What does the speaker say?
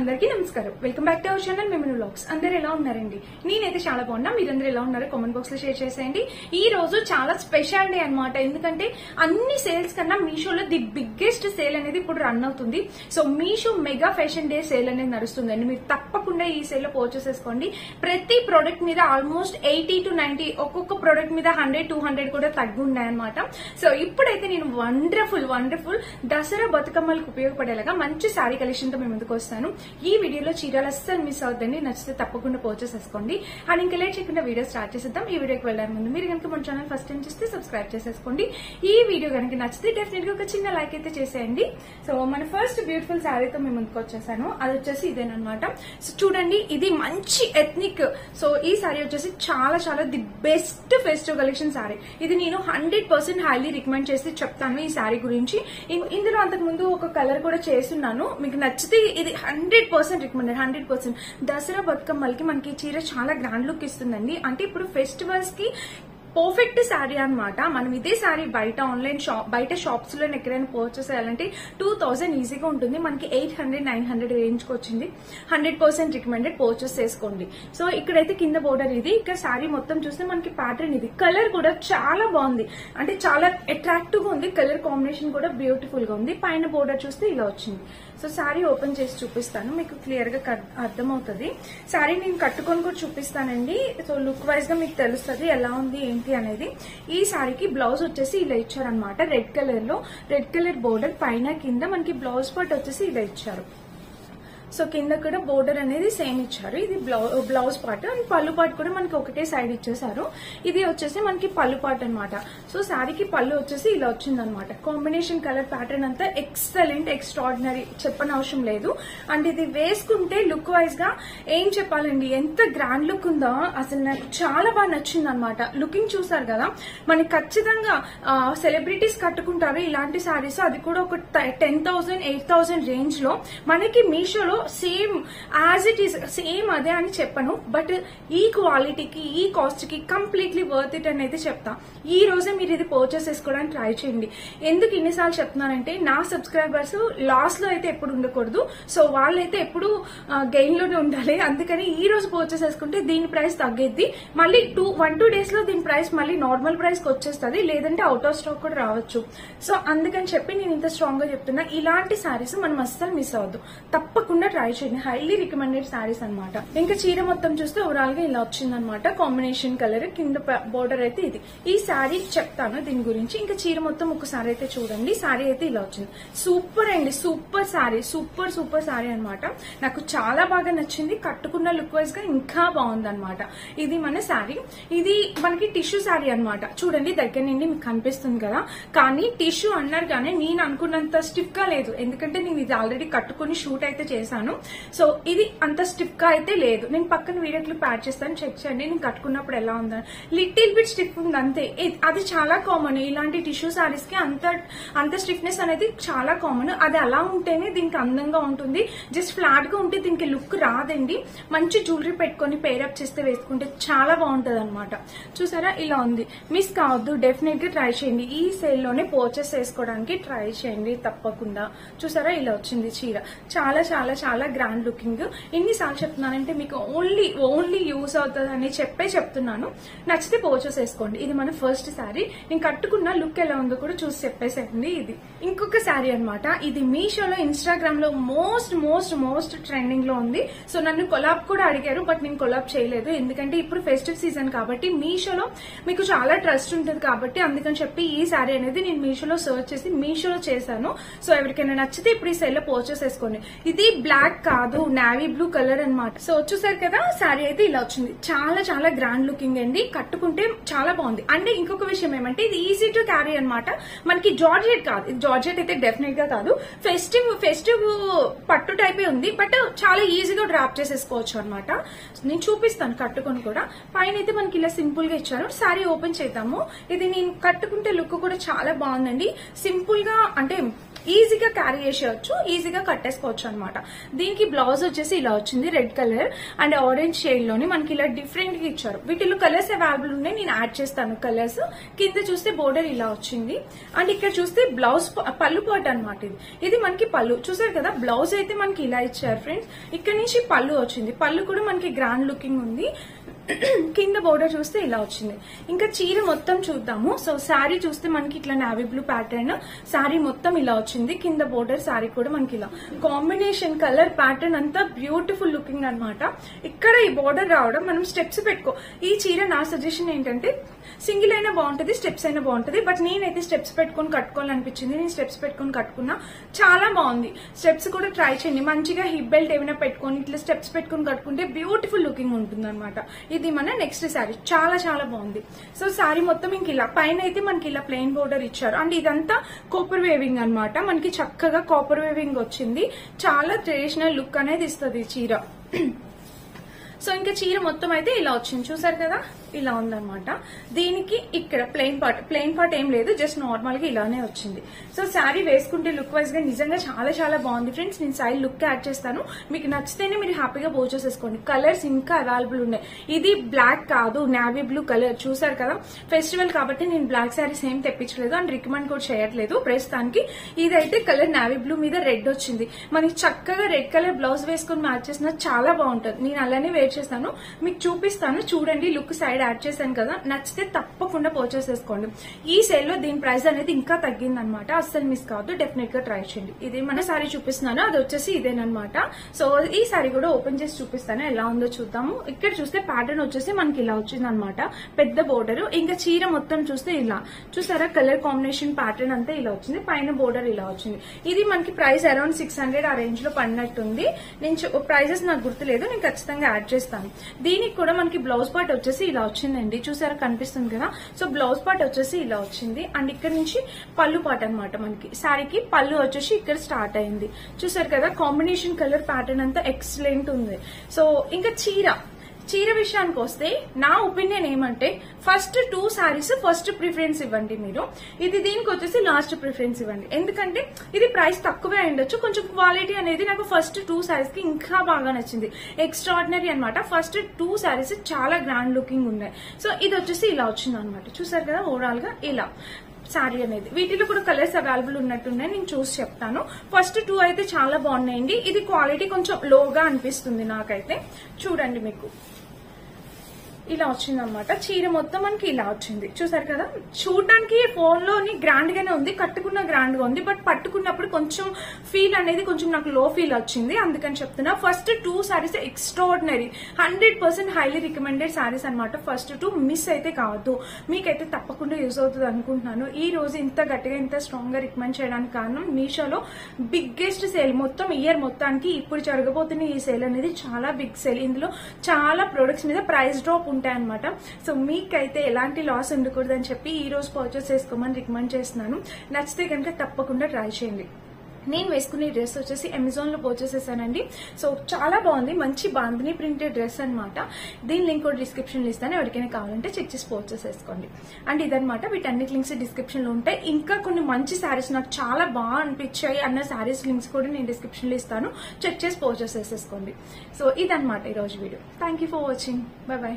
అందరికీ నమస్కారం. Welcome back to our channel memory vlogs. అందరూ ఎలా ఉన్నారండి? నేనైతే చాలా బాగున్నా. మీరందరూ ఎలా ఉన్నారో కామెంట్ బాక్స్ లో షేర్ చేసేయండి. ఈ రోజు చాలా స్పెషల్ డే అన్నమాట. ఎందుకంటే అన్ని సేల్స్ కన్నా మీషోలో ది బిగ్గెస్ట్ సేల్ అనేది ఇప్పుడు రన్ అవుతుంది. So Meesho mega fashion day sale అనేది నడుస్తుందండి. మీరు తప్పకుండా ఈ సేల్ లో పర్చేస్ చేసుకోండి. ప్రతి ప్రోడక్ట్ మీద ఆల్మోస్ట్ 80 to 90, ఒక్కొక్క ప్రోడక్ట్ మీద 100-200 కూడా తగ్గి ఉన్నాయన్నమాట. సో ఇప్పుడైతే నేను వండర్ఫుల్ దసరా బతుకమ్మలకు ఉపయోగపడేలాగా మంచి శారీ కలెక్షన్ తో మేము ముందుకు వస్తాను. ఈ వీడియోలో చీరలు అస్సలు మిస్ అవుతుందండి. నచ్చితే తప్పకుండా పర్చేస్ చేసుకోండి. అండ్ ఇంకా లేట్ చేయకుండా వీడియో స్టార్ట్ చేసేద్దాం. ఈ వీడియోకి వెళ్ళడానికి ముందు మీరు కనుక మన ఛానల్ ఫస్ట్ టైం చూస్తే సబ్స్క్రైబ్ చేసేసుకోండి. ఈ వీడియో కనుక నచ్చితే డెఫినెట్ గా ఒక చిన్న లైక్ అయితే చేసేయండి. సో మన ఫస్ట్ బ్యూటిఫుల్ శారీతో మేము ముందుకు వచ్చేసాను. అది వచ్చేసి ఇదేనమాట. సో చూడండి, ఇది మంచి ఎథ్నిక్. సో ఈ శారీ వచ్చేసి చాలా the best festive collection sari. ఇది నేను 100% హైలీ రికమెండ్ చేసి చెప్తాను ఈ శారీ గురించి. ఇందులో అంతకు ముందు ఒక కలర్ కూడా చేస్తున్నాను. మీకు నచ్చితే ఇది 100% రికమెండెడ్. 100% దసరా బతుకమ్మలకి మనకి ఈ చీర చాలా గ్రాండ్ లుక్ ఇస్తుందండి. అంటే ఇప్పుడు ఫెస్టివల్స్ కి పర్ఫెక్ట్ శారీ అనమాట. మనం ఇదే శారీ బయట షాప్స్ లో ఎక్కడైనా పర్చేస్ చేయాలంటే 2000 ఈజీగా ఉంటుంది. మనకి 800-900 రేంజ్ కు వచ్చింది. 100% రికమెండెడ్. పర్చేస్ చేసుకోండి. సో ఇక్కడైతే కింద బోర్డర్ ఇది. ఇక్కడ శారీ మొత్తం చూస్తే మనకి ప్యాటర్న్ ఇది. కలర్ కూడా చాలా బాగుంది. అంటే చాలా అట్రాక్టివ్ గా ఉంది. కలర్ కాంబినేషన్ కూడా బ్యూటిఫుల్ గా ఉంది. పైన బోర్డర్ చూస్తే ఇలా వచ్చింది. సో శారీ ఓపెన్ చేసి చూపిస్తాను, మీకు క్లియర్ గా అర్థమవుతుంది. శారీ నేను కట్టుకొని కూడా చూపిస్తానండి. సో లుక్ వైజ్ గా మీకు తెలుస్తుంది ఎలా ఉంది ఏంటి అనేది. ఈ శారీకి బ్లౌజ్ వచ్చేసి ఇలా ఇచ్చారనమాట. రెడ్ కలర్ బోర్డర్ పైన కింద మనకి బ్లౌజ్ పార్ట్ వచ్చేసి ఇలా ఇచ్చారు. సో కింద కూడా బోర్డర్ అనేది సేమ్ ఇచ్చారు. ఇది బ్లౌజ్ పార్ట్. అండ్ పళ్ళు పార్ట్ కూడా మనకి ఒకటే సైడ్ ఇచ్చేసారు. ఇది వచ్చేసి మనకి పళ్ళు పార్ట్ అనమాట. సో శారీకి పళ్ళు వచ్చేసి ఇలా వచ్చిందనమాట. కాంబినేషన్ కలర్ ప్యాటర్న్ అంతా ఎక్సలెంట్, ఎక్స్ట్రాడినరీ, చెప్పని అవసరం లేదు. అండ్ ఇది వేసుకుంటే లుక్ వైజ్ గా ఏం చెప్పాలండి, ఎంత గ్రాండ్ లుక్ ఉందో. అసలు నాకు చాలా బాగా నచ్చింది అనమాట. లుకింగ్ చూసారు కదా. మనకి ఖచ్చితంగా సెలబ్రిటీస్ కట్టుకుంటారు ఇలాంటి శారీస్. అది కూడా ఒక 10,000-8,000 రేంజ్ లో. మనకి మీషోలో same as it is same అదే అని చెప్పను. బట్ ఈ క్వాలిటీకి ఈ కాస్ట్ కి కంప్లీట్లీ వర్త్ ఇట్ అని అయితే చెప్తా. ఈ రోజే మీరు ఇది పర్చేస్ చేసుకోవడానికి ట్రై చేయండి. ఎందుకు ఇన్నిసార్లు చెప్తున్నానంటే, నా సబ్స్క్రైబర్స్ లాస్ లో అయితే ఎప్పుడు ఉండకూడదు. సో వాళ్ళైతే ఎప్పుడు గెయిన్ లోనే ఉండాలి. అందుకని ఈ రోజు పర్చేస్ చేసుకుంటే దీని ప్రైస్ తగ్గిద్ది. మళ్ళీ 1-2 డేస్ లో దీని ప్రైస్ మళ్ళీ నార్మల్ ప్రైస్ కి వచ్చేస్తుంది. లేదంటే అవుట్ ఆఫ్ స్టాక్ కూడా రావచ్చు. సో అందుకని చెప్పి నేను ఇంత స్ట్రాంగ్ గా చెప్తున్నా. ఇలాంటి శారీస్ మనం అస్సలు మిస్ అవ్వద్దు. తప్పకుండా ట్రై చేయండి. హైలీ రికమెండెడ్ శారీస్ అనమాట. ఇంకా చీర మొత్తం చూస్తే ఓవరాల్ గా ఇలా వచ్చిందనమాట. కాంబినేషన్ కలర్ కింద బోర్డర్ అయితే ఇది. ఈ శారీ చెప్తాను దీని గురించి. ఇంకా చీర మొత్తం ఒకసారి అయితే చూడండి. శారీ అయితే ఇలా వచ్చింది. సూపర్ అండి, సూపర్ శారీ, సూపర్ శారీ అనమాట. నాకు చాలా బాగా నచ్చింది. కట్టుకున్న లుక్ వైజ్ గా ఇంకా బాగుంది అనమాట. ఇది మన శారీ. ఇది మనకి టిష్యూ శారీ అనమాట. చూడండి దగ్గర నుండి మీకు కనిపిస్తుంది కదా. కానీ టిష్యూ అన్నారు కానీ నేను అనుకున్నంత స్టిఫ్ గా లేదు. ఎందుకంటే నేను ఇది ఆల్రెడీ కట్టుకుని షూట్ అయితే చేశాను. సో ఇది అంత స్టిఫ్ గా అయితే లేదు. నేను పక్కన వీడియో క్లిప్ యాడ్ చేస్తాను, చెక్ చేయండి నేను కట్టుకున్నప్పుడు ఎలా ఉందని. లిటిల్ బిట్ స్టిఫ్ ఉంది అంతే. అది చాలా కామన్. ఇలాంటి టిష్యూ సారీస్ కి అంత స్టిఫ్నెస్ అనేది చాలా కామన్. అది అలా ఉంటేనే దీనికి అందంగా ఉంటుంది. జస్ట్ ఫ్లాట్ గా ఉంటే దీనికి లుక్ రాదండి. మంచి జ్యువెలరీ పెట్టుకుని పేరప్ చేస్తే వేసుకుంటే చాలా బాగుంటది అనమాట. చూసారా ఇలా ఉంది. మిస్ కావద్దు. డెఫినెట్ గా ట్రై చేయండి. ఈ సేల్ లోనే పర్చేస్ చేసుకోవడానికి ట్రై చేయండి తప్పకుండా. చూసారా ఇలా వచ్చింది చీర. చాలా గ్రాండ్ లుకింగ్. ఎన్నిసార్లు చెప్తున్నానంటే మీకు ఓన్లీ యూస్ అవుతుంది అని చెప్తున్నాను. నచ్చితే పర్చేస్ చేసుకోండి. ఇది మన ఫస్ట్ శారీ. నేను కట్టుకున్న లుక్ ఎలా ఉందో కూడా చూసి చెప్పేసేయండి. ఇది ఇంకొక శారీ అనమాట. ఇది మీషోలో ఇన్స్టాగ్రామ్ లో మోస్ట్ ట్రెండింగ్ లో ఉంది. సో నన్ను కొలాబ్ కూడా అడిగారు. బట్ నేను కొలాబ్ చేయలేదు. ఎందుకంటే ఇప్పుడు ఫెస్టివ్ సీజన్ కాబట్టి మీషోలో మీకు చాలా ట్రస్ట్ ఉంటుంది కాబట్టి అందుకని చెప్పి ఈ శారీ అనేది నేను మీషోలో సర్చ్ చేసి మీషోలో చేశాను. సో ఎవరికైనా నచ్చితే ఇప్పుడు ఈ సెల్ లో పర్చేస్ చేసుకోండి. ఇది బ్లాక్ కాదు, నావీ బ్లూ కలర్ అనమాట. సో చూసారు కదా శారీ అయితే ఇలా వచ్చింది. చాలా గ్రాండ్ లుకింగ్ అండి. కట్టుకుంటే చాలా బాగుంది. అంటే ఇంకొక విషయం ఏమంటే ఇది ఈజీ టు క్యారీ అనమాట. మనకి జార్జెట్ కాదు. ఇది జార్జెట్ అయితే డెఫినెట్ గా కాదు. ఫెస్టివ్ పట్టు టైపే ఉంది. బట్ చాలా ఈజీగా డ్రాప్ చేసేసుకోవచ్చు అనమాట. నేను చూపిస్తాను కట్టుకొని కూడా. పైన అయితే మనకి ఇలా సింపుల్ గా ఇచ్చారు. శారీ ఓపెన్ చేద్దాము. ఇది నేను కట్టుకుంటే లుక్ కూడా చాలా బాగుందండి. సింపుల్ గా అంటే ఈజీగా క్యారీ చేసేయచ్చు, ఈజీగా కట్టేసుకోవచ్చు అనమాట. దీనికి బ్లౌజ్ వచ్చేసి ఇలా వచ్చింది red colour and orange shade లోని మనకి ఇలా డిఫరెంట్ గా ఇచ్చారు. వీటిలో కలర్స్ అవైలబుల్ ఉన్నాయి, నేను యాడ్ చేస్తాను కలర్స్. కింద చూస్తే బోర్డర్ ఇలా వచ్చింది అండ్ ఇక్కడ చూస్తే బ్లౌజ్ పళ్ళు పార్ట్ అనమాట. ఇది మనకి పళ్ళు చూసారు కదా. బ్లౌజ్ అయితే మనకి ఇలా ఇచ్చారు ఫ్రెండ్స్. ఇక్కడ నుంచి పళ్ళు వచ్చింది, పళ్ళు కూడా మనకి గ్రాండ్ లుకింగ్ ఉంది. కింద బోర్డర్ చూస్తే ఇలా వచ్చింది. ఇంకా చీర మొత్తం చూద్దాము. సో శారీ చూస్తే మనకి ఇట్లా నావీ బ్లూ ప్యాటర్న్, శారీ మొత్తం ఇలా వచ్చింది. కింద బోర్డర్, శారీ కూడా మనకి ఇలా కాంబినేషన్ కలర్ ప్యాటర్న్ అంతా బ్యూటిఫుల్ లుకింగ్ అనమాట. ఇక్కడ ఈ బోర్డర్ రావడం, మనం స్టెప్స్ పెట్టుకో. ఈ చీర నా సజెషన్ ఏంటంటే సింగిల్ అయినా బాగుంటది, స్టెప్స్ అయినా బాగుంటది. బట్ నేనైతే స్టెప్స్ పెట్టుకుని కట్టుకోవాలనిపించింది, నేను స్టెప్స్ పెట్టుకుని కట్టుకున్నా. చాలా బాగుంది. స్టెప్స్ కూడా ట్రై చేయండి. మంచిగా హిప్ బెల్ట్ ఏమైనా పెట్టుకొని ఇట్లా స్టెప్స్ పెట్టుకుని కట్టుకుంటే బ్యూటిఫుల్ లుకింగ్ ఉంటుంది అనమాట. ఇది మన నెక్స్ట్ శారీ, చాలా చాలా బాగుంది. సో శారీ మొత్తం ఇంక ఇలా పైన అయితే మనకి ఇలా ప్లెయిన్ బోర్డర్ ఇచ్చారు అండ్ ఇదంతా కాపర్ వేవింగ్ అనమాట. మనకి చక్కగా కాపర్ వేవింగ్ వచ్చింది. చాలా ట్రెడిషనల్ లుక్ అనేది ఇస్తుంది ఈ చీర. సో ఇంకా చీర మొత్తం అయితే ఇలా వచ్చింది, చూసారు కదా. ఇలా ఉందన్నమాట. దీనికి ఇక్కడ ప్లెయిన్ పార్ట్ ఏం లేదు, జస్ట్ నార్మల్ గా ఇలానే వచ్చింది. సో శారీ వేసుకుంటే లుక్ వైజ్ గా నిజంగా చాలా చాలా బాగుంది ఫ్రెండ్స్. నేను సైడ్ లుక్ యాడ్ చేస్తాను, మీకు నచ్చితేనే మీరు హ్యాపీగా పర్చేస్ చేసుకోండి. కలర్స్ ఇంకా అవైలబుల్ ఉన్నాయి. ఇది బ్లాక్ కాదు, నావీ బ్లూ కలర్. చూసారు కదా. ఫెస్టివల్ కాబట్టి నేను బ్లాక్ శారీస్ ఏం తెప్పించలేదు అండ్ రికమెండ్ కూడా చేయట్లేదు ప్రస్తుతానికి. ఇదైతే కలర్ నావీ బ్లూ మీద రెడ్ వచ్చింది. మనకి చక్కగా రెడ్ కలర్ బ్లౌజ్ వేసుకుని మ్యాచ్ చేసిన చాలా బాగుంటుంది. నేను అలానే వేర్ చేస్తాను, మీకు చూపిస్తాను చూడండి. లుక్ సైడ్ యాడ్ చేశాను కదా, నచ్చితే తప్పకుండా పర్చేస్ చేసుకోండి. ఈ సేల్ లో దీని ప్రైస్ అనేది ఇంకా తగ్గింది అనమాట. అస్సలు మిస్ కావద్దు, డెఫినెట్ గా ట్రై చేయండి. ఇది మన సారీ చూపిస్తున్నాను, అది వచ్చేసి ఇదేనమాట. సో ఈ సారీ కూడా ఓపెన్ చేసి చూపిస్తాను, ఎలా ఉందో చూద్దాము. ఇక్కడ చూస్తే ప్యాటర్న్ వచ్చేసి మనకి ఇలా వచ్చింది అనమాట, పెద్ద బోర్డర్. ఇంకా చీర మొత్తం చూస్తే ఇలా చూసారా, కలర్ కాంబినేషన్ ప్యాటర్న్ అంతా ఇలా వచ్చింది. పైన బోర్డర్ ఇలా వచ్చింది. ఇది మనకి ప్రైస్ అరౌండ్ 600 ఆ రేంజ్ లో పడినట్టుంది. నేను ప్రైజెస్ నాకు గుర్తులేదు, నేను ఖచ్చితంగా యాడ్ చేస్తాను. దీనికి కూడా మనకి బ్లౌజ్ పార్ట్ వచ్చేసి ఇలా వచ్చిందండి, చూసారా కనిపిస్తుంది కదా. సో బ్లౌజ్ పార్ట్ వచ్చేసి ఇలా వచ్చింది అండ్ ఇక్కడ నుంచి పళ్ళు పార్ట్ అనమాట. మనకి శారీకి పళ్ళు వచ్చేసి ఇక్కడ స్టార్ట్ అయింది, చూసారు కదా. కాంబినేషన్ కలర్ ప్యాటర్న్ అంతా ఎక్సలెంట్ ఉంది. సో ఇంకా చీర విషయానికి వస్తే నా ఒపీనియన్ ఏమంటే ఫస్ట్ 2 సారీస్ ఫస్ట్ ప్రిఫరెన్స్ ఇవ్వండి మీరు. ఇది దీనికి వచ్చేసి లాస్ట్ ప్రిఫరెన్స్ ఇవ్వండి. ఎందుకంటే ఇది ప్రైస్ తక్కువే ఉండొచ్చు, కొంచెం క్వాలిటీ అనేది నాకు ఫస్ట్ 2 సారీస్ కి ఇంకా బాగా నచ్చింది. ఎక్స్ట్రాడినరీ అనమాట. ఫస్ట్ 2 సారీస్ చాలా గ్రాండ్ లుకింగ్ ఉన్నాయి. సో ఇది వచ్చేసి ఇలా వచ్చింది అనమాట, చూసారు కదా. ఓవరాల్ గా ఇలా శారీ అనేది, వీటిలో కూడా కలర్స్ అవైలబుల్ ఉన్నట్టున్నాయి, నేను చూసి చెప్తాను. ఫస్ట్ 2 అయితే చాలా బాగున్నాయండి. ఇది క్వాలిటీ కొంచెం లోగా అనిపిస్తుంది నాకైతే. చూడండి, మీకు ఇలా వచ్చింది అనమాట. చీర మొత్తం మనకి ఇలా వచ్చింది, చూసారు కదా. చూడడానికి ఫోన్ లోని గ్రాండ్ గానే ఉంది, కట్టుకున్న గ్రాండ్ గా ఉంది. బట్ పట్టుకున్నప్పుడు కొంచెం ఫీల్ అనేది కొంచెం నాకు లో ఫీల్ వచ్చింది, అందుకని చెప్తున్నా. First 2 saris extraordinary, 100% highly recommended saris అనమాట. ఫస్ట్ 2 మిస్ అయితే కావద్దు, మీకైతే తప్పకుండా యూజ్ అవుతుంది అనుకుంటున్నాను. ఈ రోజు ఇంత గట్టిగా ఇంత స్ట్రాంగ్ గా రికమెండ్ చేయడానికి కారణం మీషోలో బిగ్గెస్ట్ సేల్, మొత్తం ఇయర్ మొత్తానికి ఇప్పుడు జరగబోతున్న ఈ సేల్ అనేది చాలా బిగ్ సేల్. ఇందులో చాలా ప్రొడక్ట్స్ మీద ప్రైస్ డ్రాప్ ఉంటాయన్నమాట. సో మీకైతే ఎలాంటి లాస్ ఉండకూడదని చెప్పి ఈ రోజు పర్చేస్ చేసుకోమని రికమెండ్ చేస్తున్నాను. నచ్చితే కనుక తప్పకుండా ట్రై చేయండి. నేను వేసుకునే డ్రెస్ వచ్చేసి అమెజాన్ లో పర్చేస్ చేశానండి. సో చాలా బాగుంది, మంచి బాందిని ప్రింటెడ్ డ్రెస్ అనమాట. దీని లింక్ కూడా డిస్క్రిప్షన్ లో ఇస్తాను, ఎవరికైనా కావాలంటే చెక్ చేసి పర్చేస్ చేసుకోండి. అండ్ ఇదనమాట, వీటన్నిటి లింక్స్ డిస్క్రిప్షన్ లో ఉంటాయి. ఇంకా కొన్ని మంచి శారీస్ నాకు చాలా బాగా అనిపించాయి అన్న శారీస్ లింక్స్ కూడా నేను డిస్క్రిప్షన్ లో ఇస్తాను, చెక్ చేసి పర్చేస్ చేసేసుకోండి. సో ఇదనమాట ఈ రోజు video. Thank you for watching, by by.